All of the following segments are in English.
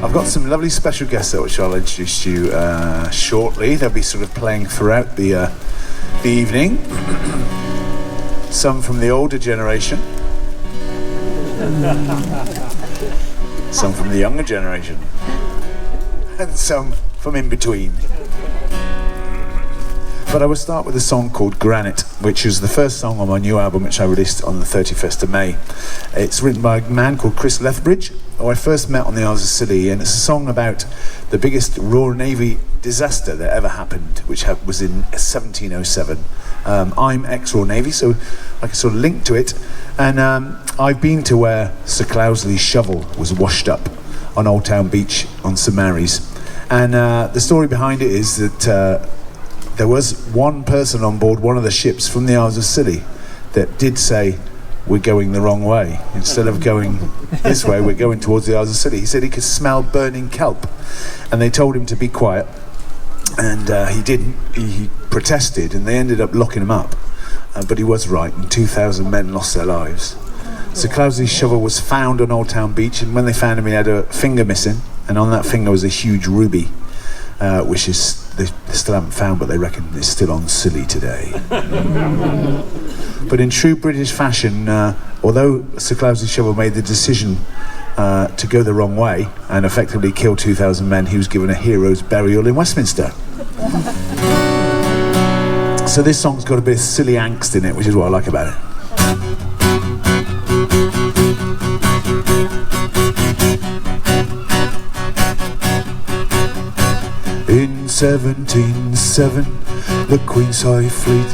I've got some lovely special guests which I'll introduce to you shortly. They'll be sort of playing throughout the evening. Some from the older generation. Some from the younger generation. And some from in between. But I will start with a song called Granite, which is the first song on my new album, which I released on the 31st of May. It's written by a man called Chris Lethbridge, who I first met on the Isles of Scilly, and it's a song about the biggest Royal Navy disaster that ever happened, which was in 1707. I'm ex-Royal Navy, so I can sort of link to it. And I've been to where Sir Cloudesley's shovel was washed up on Old Town Beach on St Mary's. And the story behind it is that there was one person on board one of the ships from the Isles of Scilly that did say, we're going the wrong way. Instead of going this way, we're going towards the Isles of Scilly. He said he could smell burning kelp. And they told him to be quiet. And he didn't. He protested, and they ended up locking him up. But he was right, and 2,000 men lost their lives. So Cloudesley's shovel was found on Old Town Beach, and when they found him, he had a finger missing. And on that finger was a huge ruby, which is they still haven't found, but they reckon it's still on Scilly today. But in true British fashion, although Sir Cloudesley's shovel made the decision to go the wrong way and effectively kill 2,000 men, he was given a hero's burial in Westminster. So this song's got a bit of silly angst in it, which is what I like about it. In 1707, the Queen's High Fleet,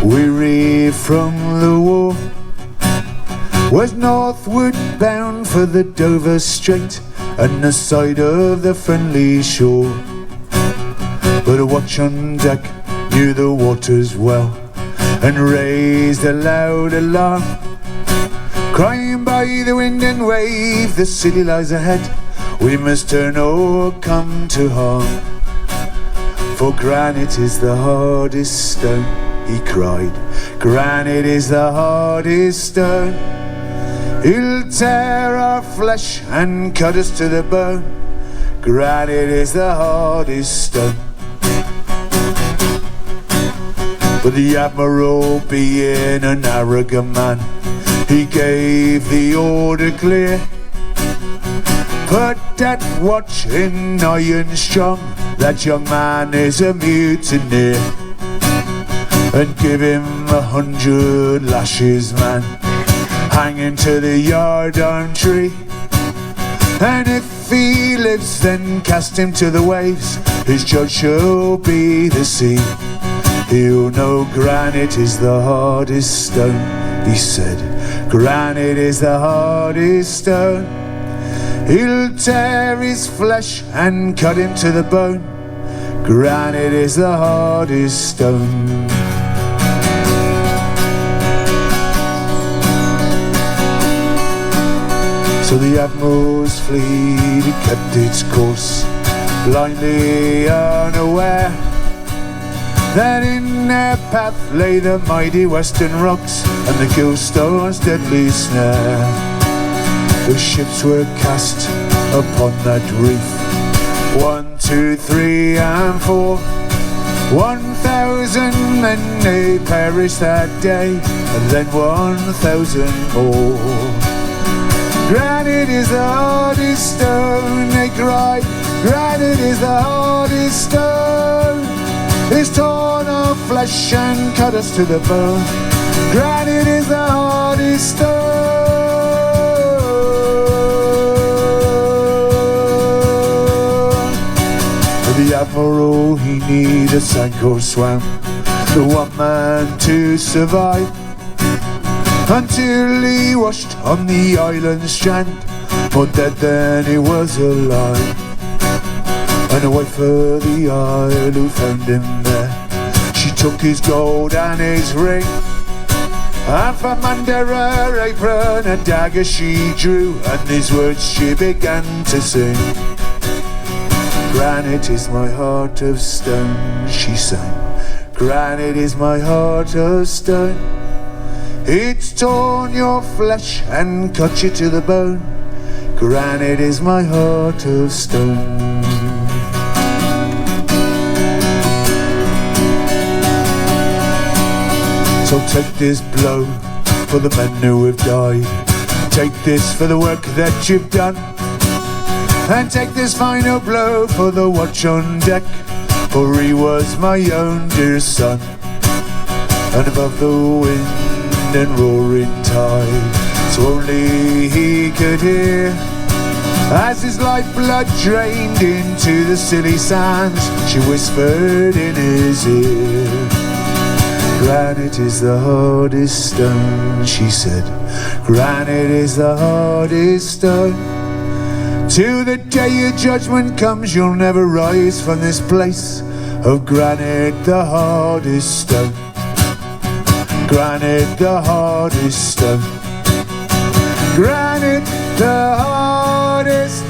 weary from the war, was northward bound for the Dover Strait and the side of the friendly shore. But a watch on deck knew the waters well and raised a loud alarm, crying by the wind and wave, the city lies ahead, we must turn or come to harm. For granite is the hardest stone, he cried, granite is the hardest stone. He'll tear our flesh and cut us to the bone. Granite is the hardest stone. But the Admiral, being an arrogant man, he gave the order clear, put that watch in iron strong, that young man is a mutineer, and give him 100 lashes, man, hanging to the yardarm tree. And if he lives, then cast him to the waves, his judge shall be the sea. He'll know granite is the hardest stone, he said, granite is the hardest stone. He'll tear his flesh and cut him to the bone. Granite is the hardest stone. So the Admiral's fleet kept its course, blindly unaware that in their path lay the mighty western rocks and the Killstone's deadly snare. The ships were cast upon that reef, 1, 2, 3 and 4. 1,000 men they perished that day, and then 1,000 more. Granite is the hardest stone, they cried, granite is the hardest stone. It's torn our flesh and cut us to the bone. Granite is the hardest stone. The Admiral, he neither sank or swam, the one man to survive, until he washed on the island strand, more dead than he was alive. And a wife of the isle who found him there, she took his gold and his ring, and from under her apron a dagger she drew, and these words she began to sing. Granite is my heart of stone, she sang, granite is my heart of stone. It's torn your flesh and cut you to the bone. Granite is my heart of stone. So take this blow for the men who have died. Take this for the work that you've done. And take this final blow for the watch on deck, for he was my own dear son. And above the wind and roaring tide, so only he could hear, as his lifeblood drained into the silly sands, she whispered in his ear, granite is the hardest stone, she said. Granite is the hardest stone. Till the day your judgment comes, you'll never rise from this place of granite, the hardest stone. Granite, the hardest stone. Granite, the hardest